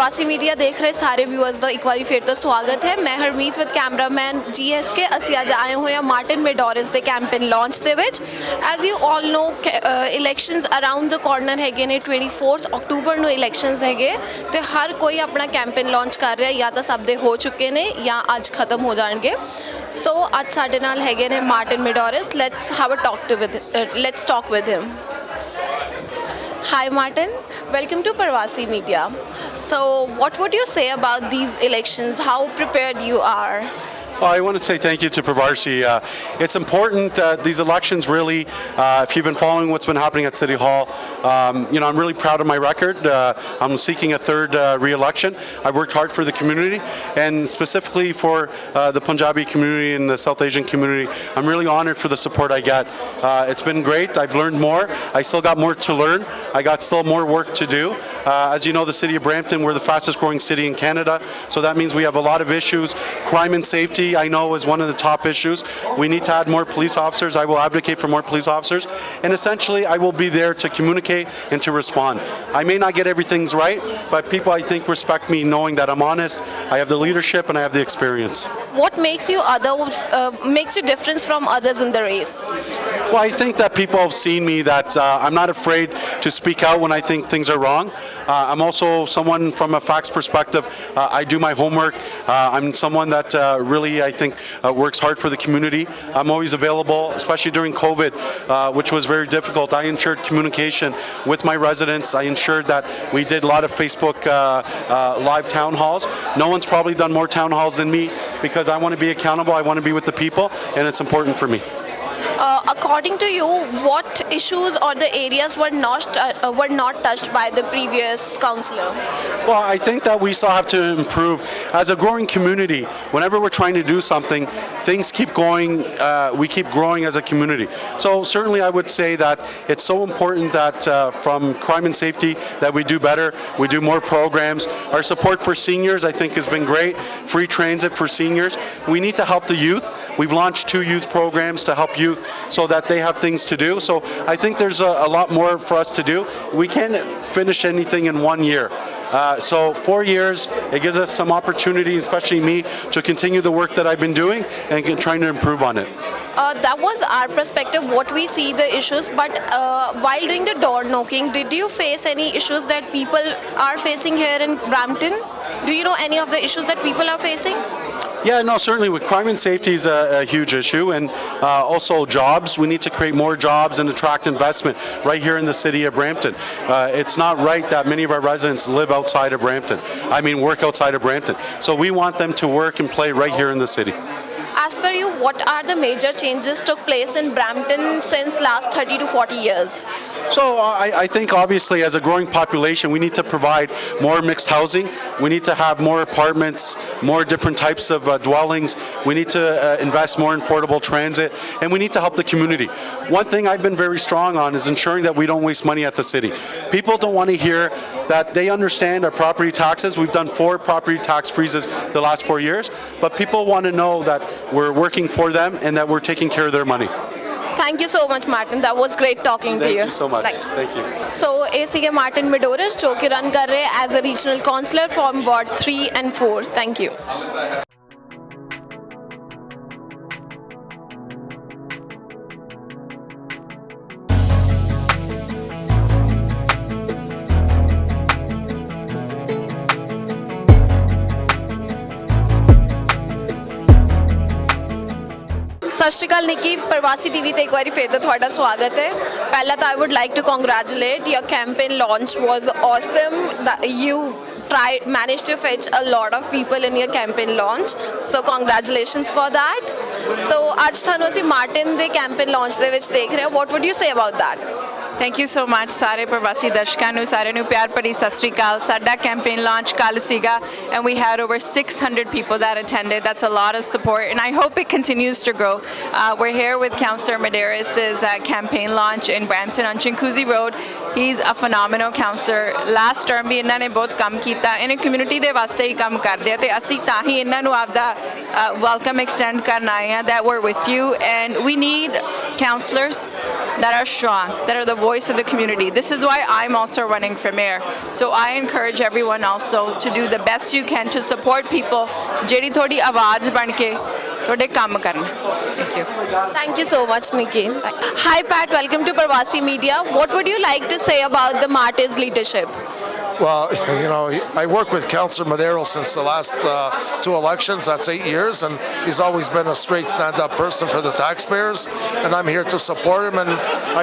प्रवासी मीडिया देख रहे सारे व्यूअर्स का एक बार फिर तो स्वागत है। मैं हरमीत विद कैमरामैन GS के ਅਸੀਂ ਅੱਜ ਆਏ ਹੋਏ ਹਾਂ ਮਾਰਟਿਨ ਮੈਡੋਰਸ ਦੇ ਕੈਂਪੇਨ ਲਾਂਚ ਦੇ ਵਿੱਚ। As you all know elections around the corner ਹੈਗੇ ਨੇ, 24 ਅਕਤੂਬਰ ਨੂੰ ਇਲੈਕਸ਼ਨਸ ਹੈਗੇ ਤੇ ਹਰ ਕੋਈ ਆਪਣਾ ਕੈਂਪੇਨ ਲਾਂਚ ਕਰ ਰਿਹਾ, ਜਾਂ ਤਾਂ ਸਭ ਦੇ ਹੋ ਚੁੱਕੇ ਨੇ ਜਾਂ ਅੱਜ ਖਤਮ ਹੋ ਜਾਣਗੇ। ਸੋ ਅੱਜ ਸਾਡੇ ਨਾਲ ਹੈਗੇ ਨੇ Martin Medeiros. Let's talk with him. Hi Martin, welcome to Parvasi Media. So what would you say about these elections? How prepared you are? Well, I want to say thank you to Parvasi. It's important, these elections really, if you've been following what's been happening at City Hall, I'm really proud of my record. I'm seeking a third re-election. I've worked hard for the community, and specifically for the Punjabi community and the South Asian community. I'm really honored for the support I get. It's been great. I've learned more. I still got more to learn. I got still more work to do. As you know, the city of Brampton, we're the fastest growing city in Canada, so that means we have a lot of issues. Crime and safety, I know, is one of the top issues. We need to add more police officers. I will advocate for more police officers, and essentially I will be there to communicate and to respond. I may not get everything right, but people, I think, respect me knowing that I'm honest, I have the leadership and I have the experience. What makes you different from others in the race? Well, I think that people have seen me that I'm not afraid to speak out when I think things are wrong. I'm also someone from a facts perspective. I do my homework. I'm someone that really, I think, works hard for the community. I'm always available, especially during COVID, which was very difficult. I ensured communication with my residents. I ensured that we did a lot of Facebook live town halls. No one's probably done more town halls than me because I want to be accountable. I want to be with the people, and it's important for me. According to you, what issues or the areas were not touched by the previous councillor? Well, I think that we still have to improve. As a growing community, whenever we're trying to do something, things keep going, we keep growing as a community. So certainly I would say that it's so important that from crime and safety that we do better, we do more programs. Our support for seniors, I think, has been great. Free transit for seniors. We need to help the youth. We've launched 2 youth programs to help youth so that they have things to do. So I think there's a lot more for us to do. We can't finish anything in 1 year. So 4 years, it gives us some opportunity, especially me, to continue the work that I've been doing and trying to improve on it. That was our perspective, what we see the issues, but while doing the door knocking, did you face any issues that people are facing here in Brampton? Do you know any of the issues that people are facing? Yeah, no, certainly with crime and safety is a huge issue, and also jobs. We need to create more jobs and attract investment right here in the city of Brampton. It's not right that many of our residents live outside of Brampton. I mean, work outside of Brampton. So we want them to work and play right here in the city. As per you, what are the major changes took place in Brampton since last 30 to 40 years? So I think obviously as a growing population, we need to provide more mixed housing. We need to have more apartments, more different types of dwellings. We need to invest more in affordable transit, and we need to help the community. One thing I've been very strong on is ensuring that we don't waste money at the city. People don't want to hear that. They understand our property taxes. We've done 4 property tax freezes the last 4 years, but people want to know that we're working for them and that we're taking care of their money. Thank you so much, Martin. That was great talking to you. Thank you so much. Thank you. So, ये Martin Medeiros जो कि run कर रहे as a regional councillor from Ward 3 and 4. Thank you. सत श्री अकाल निकी, प्रवासी TV ਤੇ ਇੱਕ ਵਾਰੀ ਫਿਰ ਤੋਂ ਤੁਹਾਡਾ ਸਵਾਗਤ ਹੈ। ਪਹਿਲਾਂ ਤਾਂ I would like to congratulate your campaign launch was awesome. You managed to fetch a lot of people in your campaign launch, so congratulations for that. So ਅੱਜ ਤੁਹਾਨੂੰ ਅਸੀਂ ਮਾਰਟਿਨ ਦੇ campaign launch ਦੇ ਵਿੱਚ ਦੇਖ ਰਹੇ ਹਾਂ. What would you say about that? Thank you so much ਸਾਰੇ ਪ੍ਰਵਾਸੀ ਦਰਸ਼ਕਾਂ ਨੂੰ, ਸਾਰਿਆਂ ਨੂੰ ਪਿਆਰ ਭਰੀ ਸਤਿ ਸ਼੍ਰੀ ਅਕਾਲ। ਸਾਡਾ campaign launch ਕੱਲ੍ਹ ਸੀਗਾ, and we had over 600 people that attended. That's a lot of support, and I hope it continues to grow. We're here with Councillor Medeiros' campaign launch in Brampton on Chinkuzi Road. He's a phenomenal councillor. Last term ਵੀ ਇਹਨਾਂ ਨੇ ਬਹੁਤ ਕੰਮ ਕੀਤਾ, ਇਹਨੇ community ਦੇ ਵਾਸਤੇ ਹੀ ਕੰਮ ਕਰਦੇ ਆ, ਤੇ ਅਸੀਂ ਤਾਂ ਹੀ ਇਹਨਾਂ ਨੂੰ ਆਪਦਾ welcome extend ਕਰਨ ਆਏ ਹਾਂ that we're with you, and we need councillors that are strong, that are the voice of the community. This is why I'm also running for mayor. So I encourage everyone also to do the best you can to support people ਜਿਹੜੀ ਤੁਹਾਡੀ ਆਵਾਜ਼ ਬਣ ਕੇ ਤੁਹਾਡੇ ਕੰਮ ਕਰਨ. Thank you. Thank you so much, Nikki. Hi, Pat. Welcome to Parvasi Media. What would you like to say about the Marty's leadership? Well, I work with Councillor Medeiros since the last 2 elections. That's 8 years, and he's always been a straight stand-up person for the taxpayers. And I'm here to support him, and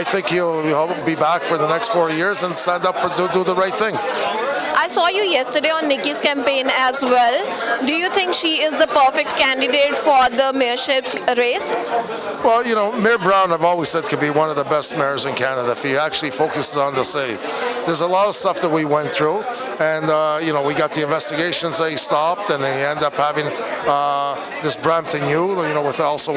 I think he'll be back for the next 4 years and stand up to do the right thing. I saw you yesterday on Nikki's campaign as well. Do you think she is the perfect candidate for the mayorship race? Well, Mayor Brown, I've always said, could be one of the best mayors in Canada if he actually focuses on the city. There's a lot of stuff that we went through, and we got the investigations that he stopped, and he ended up having this Brampton U,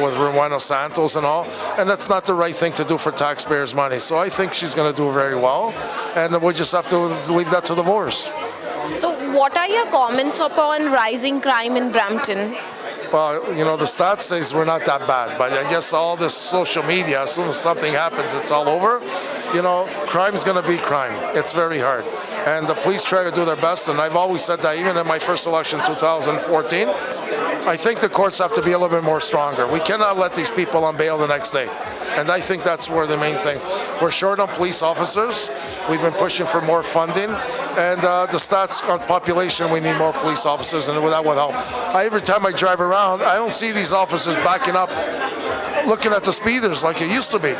with Rowena Santos and all, and that's not the right thing to do for taxpayers' money. So I think she's going to do very well, and we just have to leave that to the voters. So what are your comments upon rising crime in Brampton? Well, the stats says we're not that bad, but I guess all this social media, as soon as something happens, it's all over. Crime's going to be crime. It's very hard. And the police try to do their best, and I've always said that even in my first election, 2014, I think the courts have to be a little bit more stronger. We cannot let these people on bail the next day. And I think that's where the main thing. We're short on police officers. We've been pushing for more funding. And the stats on population, we need more police officers, and that will help. Every time I drive around, I don't see these officers backing up, looking at the speeders like it used to be.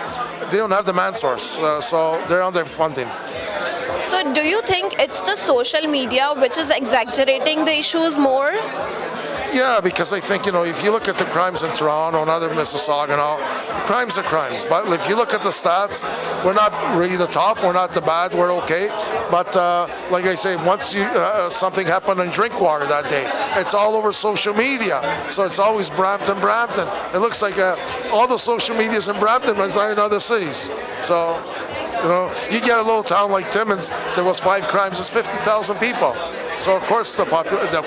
They don't have the man source, so they're on their funding. So do you think it's the social media which is exaggerating the issues more? Yeah, because I think, if you look at the crimes in Toronto and other Mississauga and all, crimes are crimes. But if you look at the stats, we're not really the top, we're not the bad, we're okay. But like I say, once something happened in Drinkwater that day, it's all over social media. So it's always Brampton. It looks like all the social medias in Brampton, but it's not in other cities. So, you get a little town like Timmins, there was 5 crimes, it's 50,000 people. So of course the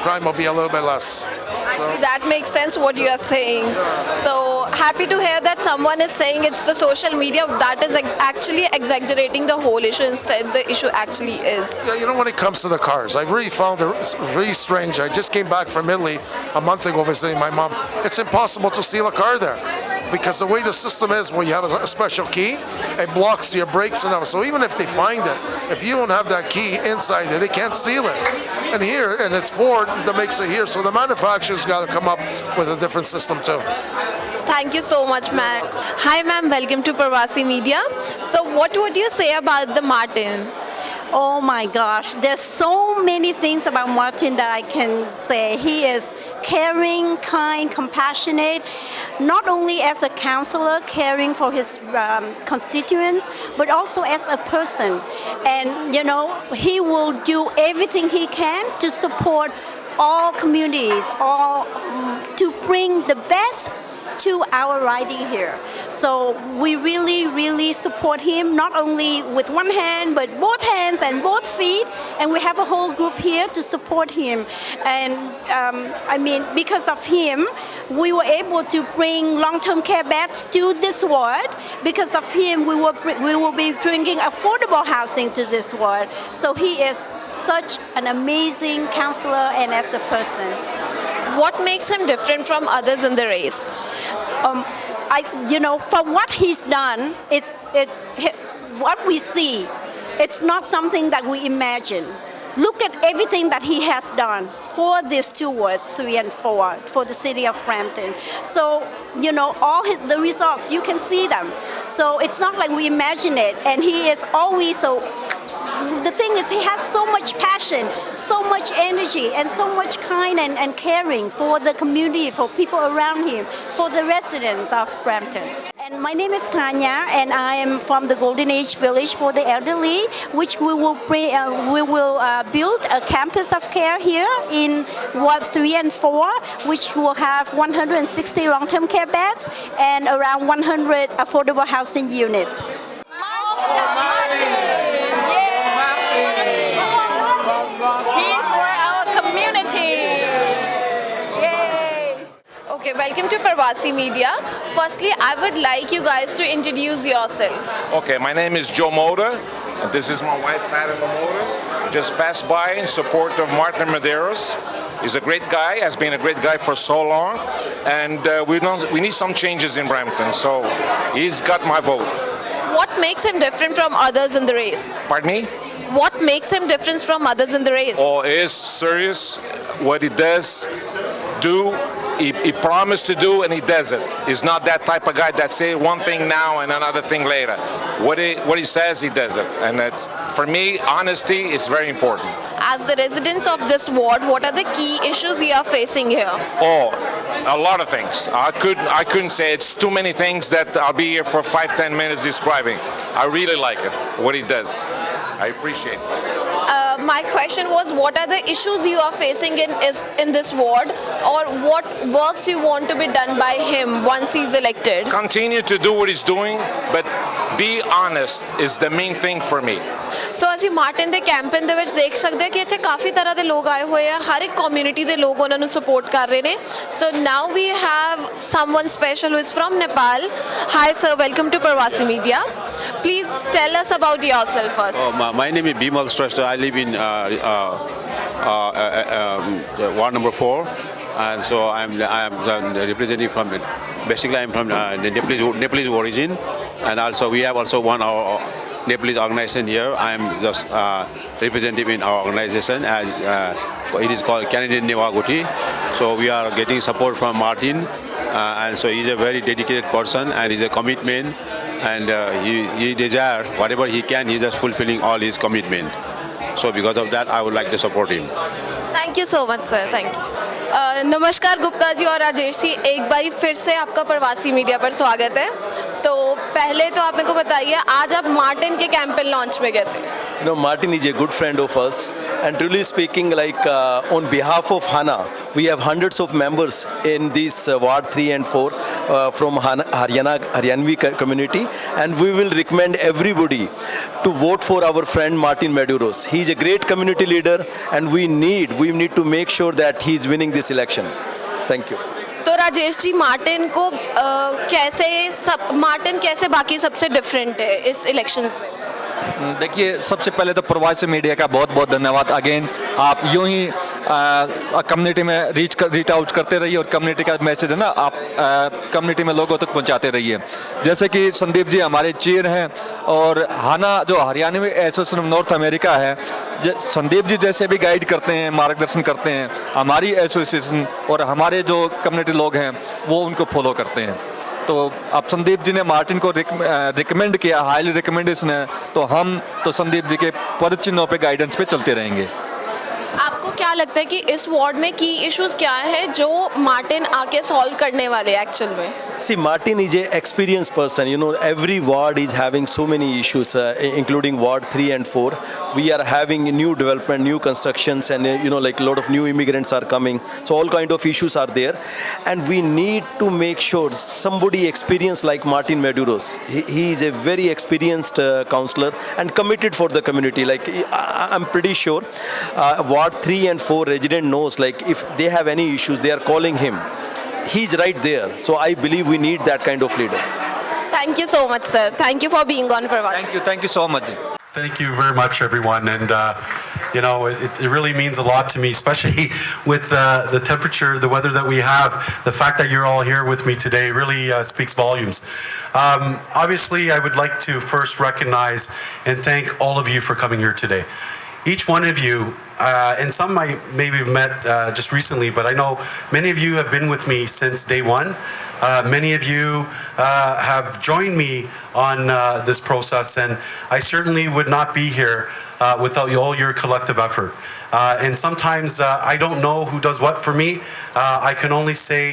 crime will be a little bit less. Actually, that makes sense what you are saying. So happy to hear that someone is saying it's the social media that is actually exaggerating the whole issue instead the issue actually is. Yeah, when it comes to the cars, I really found it really strange. I just came back from Italy a month ago visiting my mom. It's impossible to steal a car there, because the way the system is, where you have a special key, it blocks your brakes and everything. So even if they find it, if you don't have that key inside there, they can't steal it. And it's Ford that makes it here, so the manufacturer's got to come up with a different system too. Thank you so much, ma'am. Hi, ma'am. Welcome to Parvasi Media. So what would you say about the Martin? Oh my gosh, there's so many things about Martin that I can say. He is caring, kind, compassionate, not only as a councillor caring for his constituents, but also as a person. And he will do everything he can to support all communities, to bring the best to our riding here. So we really, really support him, not only with one hand, but both hands and both feet. And we have a whole group here to support him. And because of him, we were able to bring long-term care beds to this ward. Because of him, we will be bringing affordable housing to this ward. So he is such an amazing councillor and as a person. What makes him different from others in the race? For what he's done, it's what we see. It's not something that we imagine. Look at everything that he has done for these 2 wards, 3 and 4, for the city of Brampton. So, all the results, you can see them. So it's not like we imagine it. And he is always so... The thing is, he has so much passion, so much energy, and so much kind and caring for the community, for people around him, for the residents of Brampton. And my name is Tanya, and I am from the Golden Age Village for the Elderly, which we will build a campus of care here in Ward 3 and 4, which will have 160 long-term care beds and around 100 affordable housing units. Okay, welcome to Parvasi Media. Firstly, I would like you guys to introduce yourself. Okay, my name is Joe Moda, and this is my wife, Fatima Moda. Just passed by in support of Martin Medeiros. He's a great guy, has been a great guy for so long, and we need some changes in Brampton, so he's got my vote. What makes him different from others in the race? Pardon me? What makes him different from others in the race? Oh, he is serious, what he does, he promised to do and he does it. He's not that type of guy that say one thing now and another thing later. What he says, he does it. And for me, honesty is very important. As the residents of this ward, what are the key issues you are facing here? Oh, a lot of things. I couldn't say. It's too many things that I'll be here for 5-10 minutes describing. I really like it, what he does. I appreciate it. My question was, what are the issues you are facing in this ward, or what works you want to be done by him once he's elected? Continue to do what he's doing, but be honest is the main thing for me. ਸੋ ਅਸੀਂ Martin ਦੇ campaign ਦੇ ਵਿੱਚ ਦੇਖ ਸਕਦੇ ਹਾਂ ਕਿ ਇੱਥੇ ਕਾਫੀ ਤਰ੍ਹਾਂ ਦੇ ਲੋਕ ਆਏ ਹੋਏ ਆ, ਹਰ ਇੱਕ ਕਮਿਊਨਿਟੀ ਦੇ ਲੋਕ ਉਹਨਾਂ ਨੂੰ ਸਪੋਰਟ ਕਰ ਰਹੇ ਨੇ. So now we have someone special who is from Nepal. Hi sir, welcome to Pravasi media. Please tell us about yourself first. My name is Bimal Shrestha. I live in Ward number 4, and so I am representing from. Basically, I am from Nepalese origin, and also we have also one our Nepalese organization here. I am just representative in our organization, as it is called Canadian Newaguti. So we are getting support from Martin, and so he is a very dedicated person, and he's a commitment. And he desire whatever he can, he's just fulfilling all his commitment. So because of that, I would like to support him. Thank you so much sir, thank you. नमस्कार गुप्ता जी और राजेश जी, एक बार फिर से आपका प्रवासी media पर स्वागत है. तो पहले तो आप मेरे को बताइए, आज आप मार्टिन के कैंपेन लॉन्च में कैसे? You know, Martin is a good friend of us, and truly speaking, like on behalf of Hana, we have hundreds of members in this Ward 3 and 4 from Haryanvi community, and we will recommend everybody to vote for our friend Martin Medeiros. He is a great community leader, and we need to make sure that he is winning this election. Thank you. तो Rajesh ji, Martin कैसे बाकी सबसे different है इस elections में? देखिए, सबसे पहले तो प्रवासी मीडिया का बहुत बहुत धन्यवाद. अगेन आप यूं ही कम्युनिटी में रीच आउट करते रहिए और कम्युनिटी का मैसेज है ना, आप कम्युनिटी में लोगों तक पहुंचाते रहिए. जैसे कि संदीप जी हमारे चीर हैं, और हाना जो Haryanvi association of north America है, संदीप जी जैसे भी गाइड करते हैं, मार्गदर्शन करते हैं, हमारी एसोसिएशन और हमारे जो कम्युनिटी लोग हैं वो उनको फॉलो करते हैं. तो अब संदीप जी ने मार्टिन को रिकमेंड किया, हाईली रिकमेंडेशन है, तो हम तो संदीप जी के पद चिन्हों पे गाइडेंस पे चलते रहेंगे. आपको क्या लगता है कि इस वार्ड में की इश्यूज क्या है जो मार्टिन आके सॉल्व करने वाले एक्चुअल में? See, Martin is an experienced person. You know, every ward is having so many issues, including Ward 3 and 4. We are having new development, new constructions, and like a lot of new immigrants are coming. So all kind of issues are there, and we need to make sure somebody experienced like Martin Medeiros. He is a very experienced councillor and committed for the community. Like I'm pretty sure, Ward 3 and 4 resident knows, like if they have any issues, they are calling him. He's right there. So I believe we need that kind of leader. Thank you so much, sir. Thank you for being on Parvati. Thank you so much. Thank you very much, everyone. And, it really means a lot to me, especially with the temperature, the weather that we have. The fact that you're all here with me today really speaks volumes. Obviously, I would like to first recognize and thank all of you for coming here today. Each one of you, and some I maybe have met just recently, but I know many of you have been with me since day one. Many of you have joined me on this process, and I certainly would not be here without all your collective effort. And sometimes I don't know who does what for me. I can only say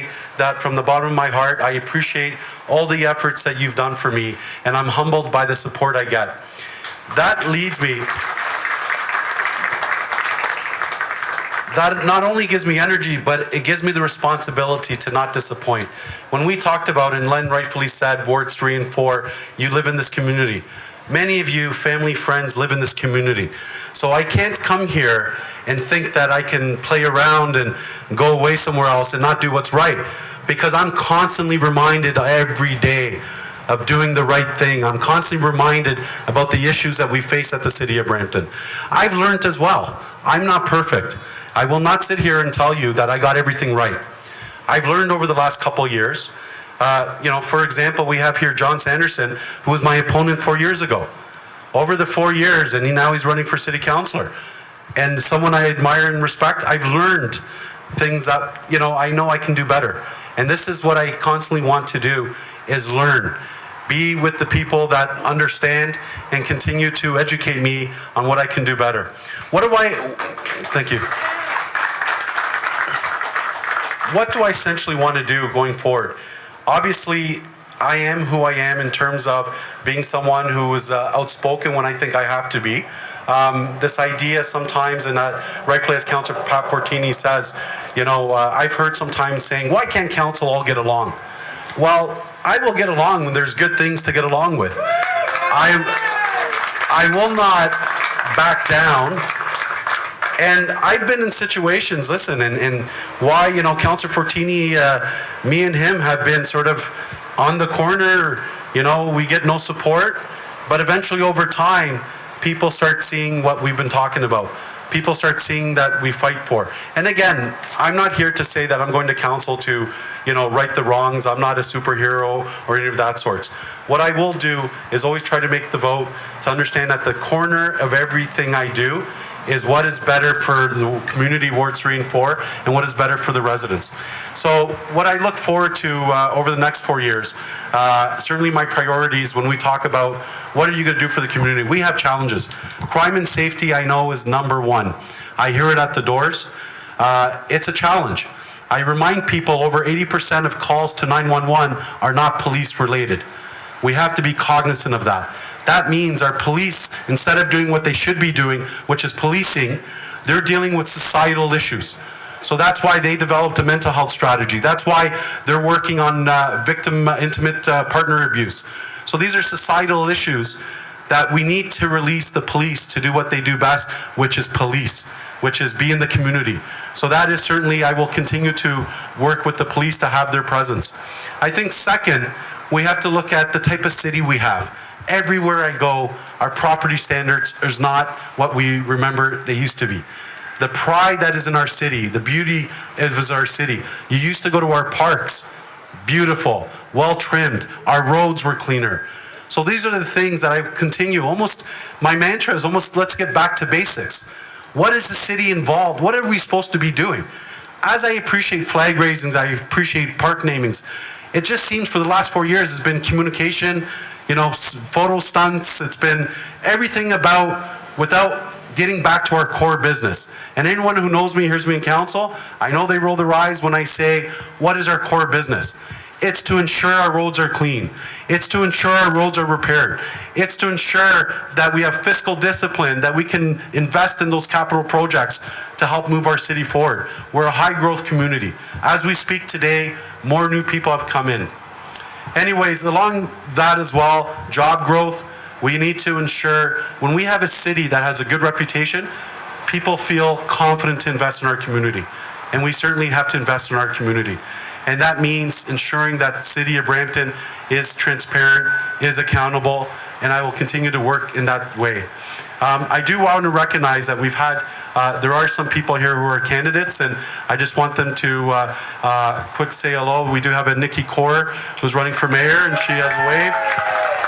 that from the bottom of my heart, I appreciate all the efforts that you've done for me, and I'm humbled by the support I get. That leads me... That not only gives me energy, but it gives me the responsibility to not disappoint. When we talked about, and Len rightfully said, Wards 3 and 4, you live in this community. Many of you, family, friends, live in this community. So I can't come here and think that I can play around and go away somewhere else and not do what's right. because I'm constantly reminded every day of doing the right thing. I'm constantly reminded about the issues that we face at the City of Brampton. I've learned as well. I'm not perfect. I will not sit here and tell you that I got everything right. I've learned over the last couple of years. For example, we have here John Sanderson, who was my opponent 4 years ago. Over the 4 years, and now he's running for City Councillor. And someone I admire and respect, I've learned things that, I know I can do better. And this is what I constantly want to do, is learn. Be with the people that understand and continue to educate me on what I can do better. Thank you. What do I essentially want to do going forward? Obviously, I am who I am in terms of being someone who is outspoken when I think I have to be. This idea sometimes, and rightfully as Councillor Pat Fortini says, I've heard sometimes saying, why can't council all get along? Well, I will get along when there's good things to get along with. I will not back down. And I've been in situations, listen, and why, Councillor Fortini, me and him have been sort of on the corner, we get no support, but eventually over time, people start seeing what we've been talking about. People start seeing that we fight for. And again, I'm not here to say that I'm going to council to, right the wrongs. I'm not a superhero or any of that sorts. What I will do is always try to make the vote to understand at the corner of everything I do is what is better for the community, Ward 3 and 4, and what is better for the residents. So what I look forward to over the next 4 years, certainly my priorities when we talk about what are you going to do for the community. We have challenges. Crime and safety, I know, is number one. I hear it at the doors. It's a challenge. I remind people over 80% of calls to 911 are not police related. We have to be cognizant of that. That means our police, instead of doing what they should be doing, which is policing, they're dealing with societal issues. So that's why they developed a mental health strategy. That's why they're working on victim intimate partner abuse. So these are societal issues that we need to release the police to do what they do best, which is police, which is be in the community. So that is certainly, I will continue to work with the police to have their presence. I think second, we have to look at the type of city we have. Everywhere I go, our property standards is not what we remember they used to be. The pride that is in our city, the beauty of our city. You used to go to our parks, beautiful, well trimmed. Our roads were cleaner. So these are the things that I continue. Almost, my mantra is almost, let's get back to basics. What is the city involved? What are we supposed to be doing? As I appreciate flag raisings, I appreciate park namings. It just seems for the last 4 years it's been communication, photo stunts. It's been everything without getting back to our core business. And anyone who knows me, hears me in council, I know they roll their eyes when I say, what is our core business? It's to ensure our roads are clean. It's to ensure our roads are repaired. It's to ensure that we have fiscal discipline, that we can invest in those capital projects to help move our city forward. We're a high growth community. As we speak today, more new people have come in. Anyways, along that as well, job growth, we need to ensure when we have a city that has a good reputation, people feel confident to invest in our community. And we certainly have to invest in our community. And that means ensuring that the City of Brampton is transparent, is accountable, and I will continue to work in that way. I do want to recognize that we've had, there are some people here who are candidates, and I just want them to quick say hello. We do have a Nikki Kaur who's running for mayor, and she has a wave.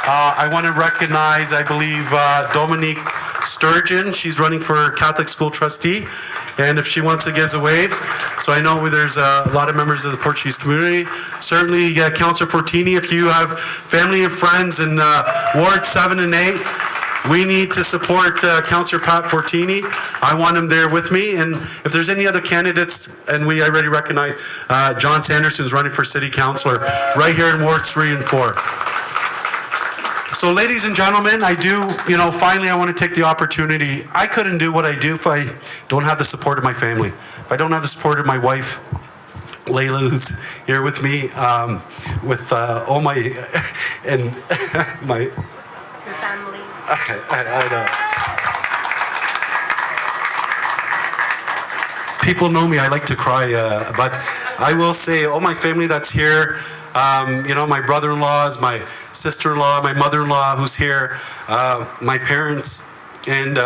I want to recognize, I believe, Dominique Sturgeon. She's running for Catholic School Trustee, and if she wants to give a wave. So I know there's a lot of members of the Portuguese community. Certainly, Councillor Fortini, if you have family and friends in Ward 7 and 8, we need to support Councillor Pat Fortini. I want him there with me. And if there's any other candidates, and we already recognize John Sanderson is running for City Councillor right here in Wards 3 and 4. So ladies and gentlemen, I do, finally I want to take the opportunity. I couldn't do what I do if I don't have the support of my family. If I don't have the support of my wife, Layla, who's here with me, with all my, and my Family. I know. People know me, I like to cry, but I will say, all my family that's here, you know, my brother-in-laws, my sister-in-law, my mother-in-law who's here, my parents, and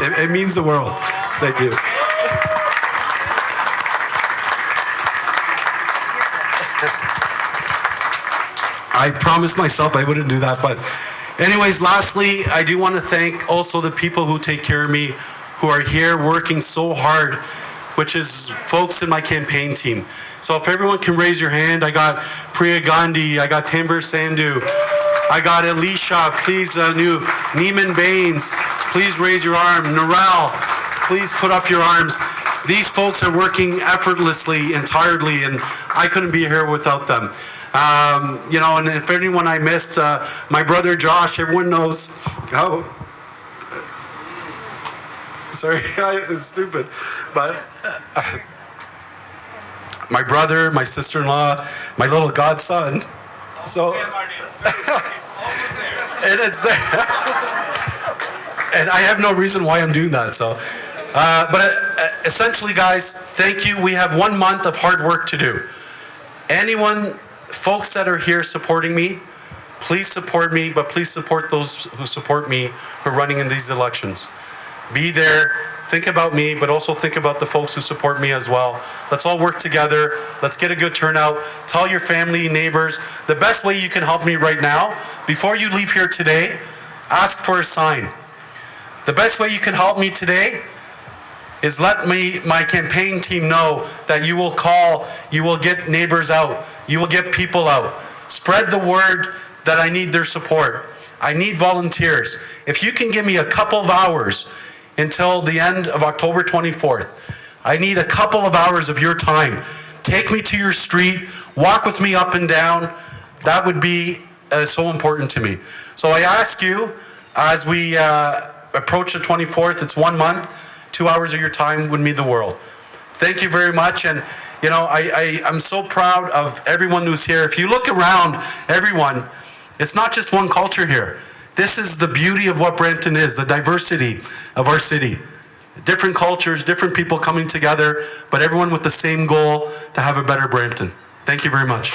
it means the world. Thank you. I promised myself I wouldn't do that, but anyways, lastly, I do want to thank also the people who take care of me, who are here working so hard, which is folks in my campaign team. So if everyone can raise your hand, I got Priya Gandhi, I got Timber Sandhu, I got Alicia, please, new Neiman Baines, please raise your arm. Narelle, please put up your arms. These folks are working effortlessly and tiredly, and I couldn't be here without them. You know, and if anyone I missed, my brother Josh, everyone knows how. Sorry, it's stupid, but my brother, my sister-in-law, my little godson. So, and it's there, and I have no reason why I'm doing that. So, but essentially, guys, thank you. We have 1 month of hard work to do. Anyone, folks that are here supporting me, please support me, but please support those who support me who are running in these elections. Be there, think about me, but also think about the folks who support me as well. Let's all work together. Let's get a good turnout. Tell your family, neighbors. The best way you can help me right now, before you leave here today, ask for a sign. The best way you can help me today is let my campaign team know that you will call, you will get neighbors out, you will get people out. Spread the word that I need their support. I need volunteers. If you can give me a couple of hours until the end of October 24th, I need a couple of hours of your time. Take me to your street, walk with me up and down. That would be so important to me. So I ask you, as we approach the 24th, it's 1 month, 2 hours of your time would mean the world. Thank you very much. And you know, I'm so proud of everyone who's here. If you look around, everyone, it's not just one culture here. This is the beauty of what Brampton is, the diversity of our city. Different cultures, different people coming together, but everyone with the same goal to have a better Brampton. Thank you very much.